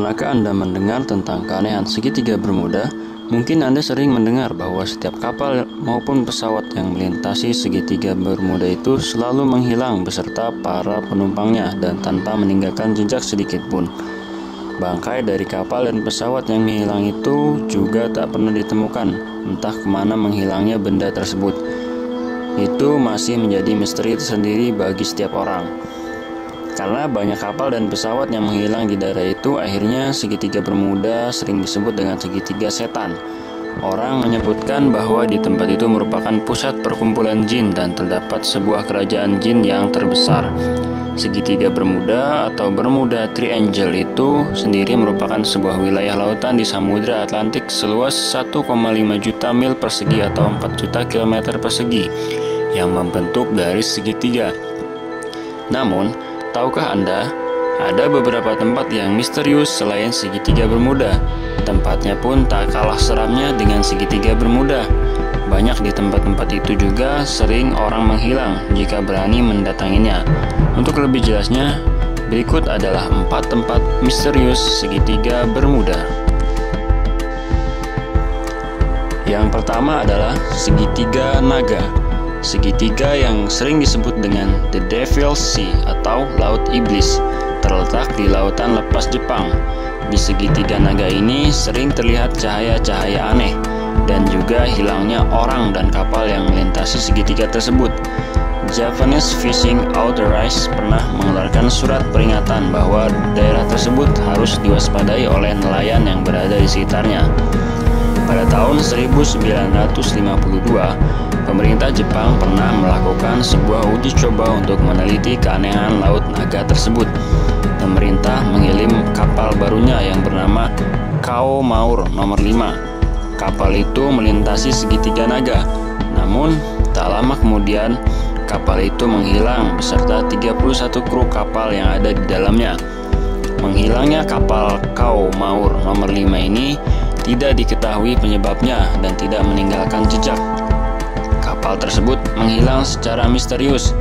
Pernahkah Anda mendengar tentang keanehan segitiga Bermuda? Mungkin Anda sering mendengar bahwa setiap kapal maupun pesawat yang melintasi segitiga Bermuda itu selalu menghilang beserta para penumpangnya dan tanpa meninggalkan jejak sedikit pun. Bangkai dari kapal dan pesawat yang menghilang itu juga tak pernah ditemukan, entah kemana menghilangnya benda tersebut. Itu masih menjadi misteri tersendiri bagi setiap orang. Karena banyak kapal dan pesawat yang menghilang di daerah itu, akhirnya segitiga Bermuda sering disebut dengan segitiga setan. Orang menyebutkan bahwa di tempat itu merupakan pusat perkumpulan jin dan terdapat sebuah kerajaan jin yang terbesar. Segitiga Bermuda atau Bermuda Triangle itu sendiri merupakan sebuah wilayah lautan di Samudra Atlantik seluas 1,5 juta mil persegi atau 4 juta kilometer persegi yang membentuk garis segitiga. Namun, tahukah Anda, ada beberapa tempat yang misterius selain segitiga Bermuda. Tempatnya pun tak kalah seramnya dengan segitiga Bermuda. Banyak di tempat-tempat itu juga sering orang menghilang jika berani mendatanginya. Untuk lebih jelasnya, berikut adalah 4 tempat misterius segitiga Bermuda. Yang pertama adalah segitiga naga. Segitiga yang sering disebut dengan The Devil's Sea atau Laut Iblis, terletak di lautan lepas Jepang. Di segitiga naga ini sering terlihat cahaya-cahaya aneh dan juga hilangnya orang dan kapal yang melintasi segitiga tersebut. Japanese Fishing Authorities pernah mengeluarkan surat peringatan bahwa daerah tersebut harus diwaspadai oleh nelayan yang berada di sekitarnya. Pada tahun 1952, pemerintah Jepang pernah melakukan sebuah uji coba untuk meneliti keanehan Laut Naga tersebut. Pemerintah mengirim kapal barunya yang bernama Kao Maur nomor 5. Kapal itu melintasi segitiga naga. Namun, tak lama kemudian, kapal itu menghilang beserta 31 kru kapal yang ada di dalamnya. Menghilangnya kapal Kao Maur nomor 5 ini tidak diketahui penyebabnya dan tidak meninggalkan jejak. Kapal tersebut menghilang secara misterius.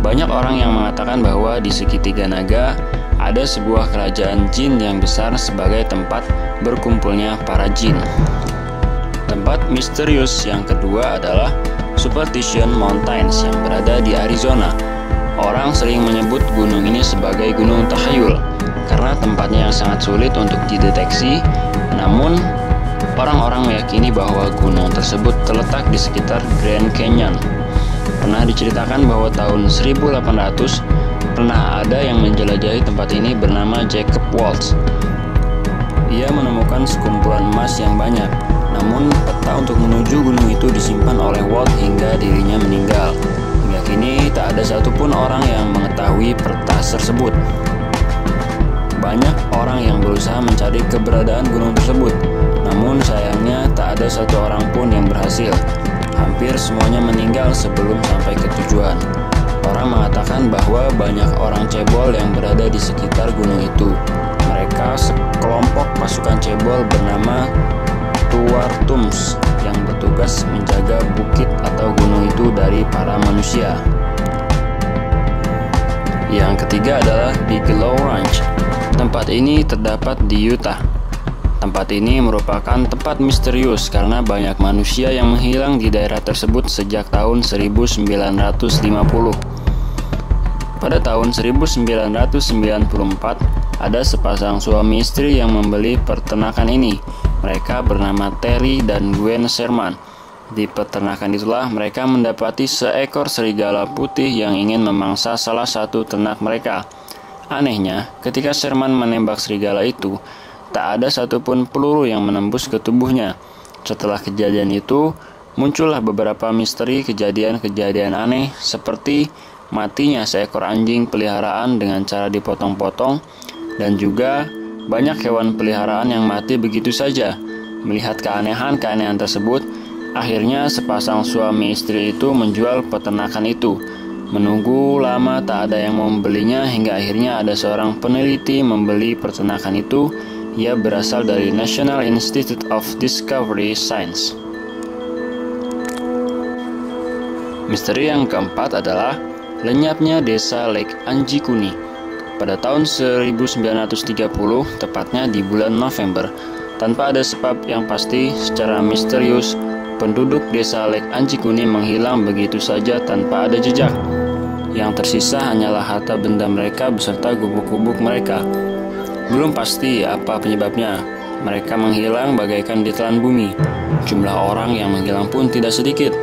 Banyak orang yang mengatakan bahwa di segitiga naga ada sebuah kerajaan jin yang besar sebagai tempat berkumpulnya para jin. Tempat misterius yang kedua adalah Superstition Mountains yang berada di Arizona. Orang sering menyebut gunung ini sebagai gunung tahayul karena tempatnya yang sangat sulit untuk dideteksi. Namun, orang-orang meyakini bahwa gunung tersebut terletak di sekitar Grand Canyon. Pernah diceritakan bahwa tahun 1800 pernah ada yang menjelajahi tempat ini bernama Jacob Waltz. Ia menemukan sekumpulan emas yang banyak. Namun, peta untuk menuju gunung itu disimpan oleh Walt hingga dirinya meninggal. Hingga kini, tak ada satupun orang yang mengetahui peta tersebut. Banyak orang yang berusaha mencari keberadaan gunung tersebut. Namun, sayangnya tak ada satu orang pun yang berhasil. Hampir semuanya meninggal sebelum sampai ke tujuan. Orang mengatakan bahwa banyak orang cebol yang berada di sekitar gunung itu. Mereka sekelompok pasukan cebol bernama Tuartums yang bertugas menjaga bukit atau gunung itu dari para manusia. Yang ketiga adalah Bigelow Ranch. Tempat ini terdapat di Utah. Tempat ini merupakan tempat misterius karena banyak manusia yang menghilang di daerah tersebut sejak tahun 1950. Pada tahun 1994, ada sepasang suami istri yang membeli peternakan ini. Mereka bernama Terry dan Gwen Sherman. Di peternakan itulah mereka mendapati seekor serigala putih yang ingin memangsa salah satu ternak mereka. Anehnya, ketika Sherman menembak serigala itu, tak ada satupun peluru yang menembus ke tubuhnya. Setelah kejadian itu, muncullah beberapa misteri kejadian-kejadian aneh seperti matinya seekor anjing peliharaan dengan cara dipotong-potong, dan juga banyak hewan peliharaan yang mati begitu saja. Melihat keanehan-keanehan tersebut, akhirnya sepasang suami istri itu menjual peternakan itu. Menunggu lama tak ada yang mau membelinya hingga akhirnya ada seorang peneliti membeli peternakan itu. Ia berasal dari National Institute of Discovery Science. Misteri yang keempat adalah lenyapnya desa Lake Anjikuni. pada tahun 1930, tepatnya di bulan November. Tanpa ada sebab yang pasti, secara misterius, penduduk desa Lek Anjikuni menghilang begitu saja tanpa ada jejak. Yang tersisa hanyalah harta benda mereka beserta gubuk-gubuk mereka. Belum pasti apa penyebabnya. Mereka menghilang bagaikan ditelan bumi. Jumlah orang yang menghilang pun tidak sedikit.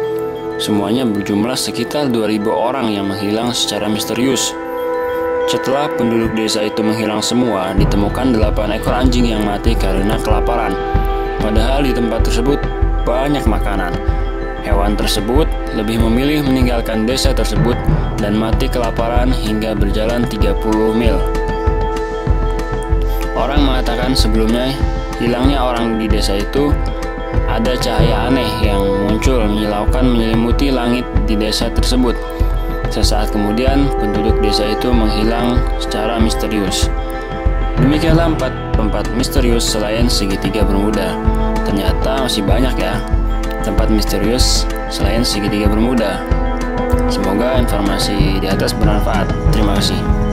Semuanya berjumlah sekitar 2.000 orang yang menghilang secara misterius. Setelah penduduk desa itu menghilang semua, ditemukan 8 ekor anjing yang mati karena kelaparan. Padahal di tempat tersebut banyak makanan. Hewan tersebut lebih memilih meninggalkan desa tersebut dan mati kelaparan hingga berjalan 30 mil. Orang mengatakan sebelumnya hilangnya orang di desa itu ada cahaya aneh yang muncul menyelimuti langit di desa tersebut. Sesaat kemudian, penduduk desa itu menghilang secara misterius. Demikianlah 4 tempat misterius selain segitiga Bermuda. Ternyata masih banyak ya tempat misterius selain segitiga Bermuda. Semoga informasi di atas bermanfaat. Terima kasih.